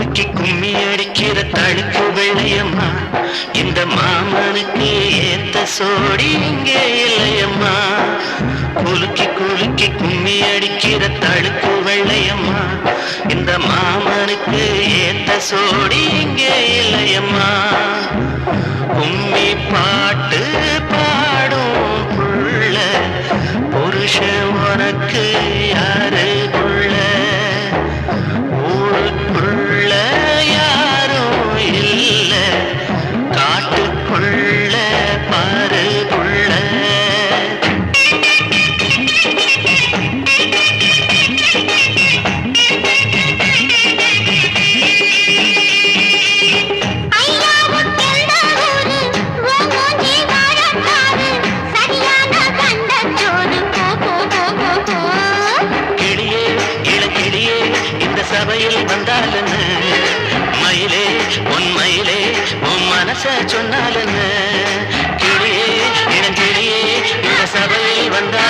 குலுக்கி கும்மி அடிக்கிற தழுக்கு வெள்ளையம்மா, இந்த மாமனுக்கு ஏத்த சோடி இங்கே இல்லையம்மா. குலுக்கி குலுக்கி கும்மி அடிக்கிற தழுக்கு வெள்ளையம்மா, இந்த மாமனுக்கு ஏத்த சோடி இங்கே இல்லையம்மா. கும்மி பாட்டு பாடும் புள்ள, புருஷன் உனக்கு யாரு புள்ள? ஊருக்குள்ள யாரும் இல்ல, காட்டுக்குள்ள பாரு புள்ள. சபையில் வந்தாலுன்னு மயிலே உன் மயிலே உன் மனச சொன்னாலுன்னு, கிளியே இளங்கிளியே இந்த சபையில் வந்தா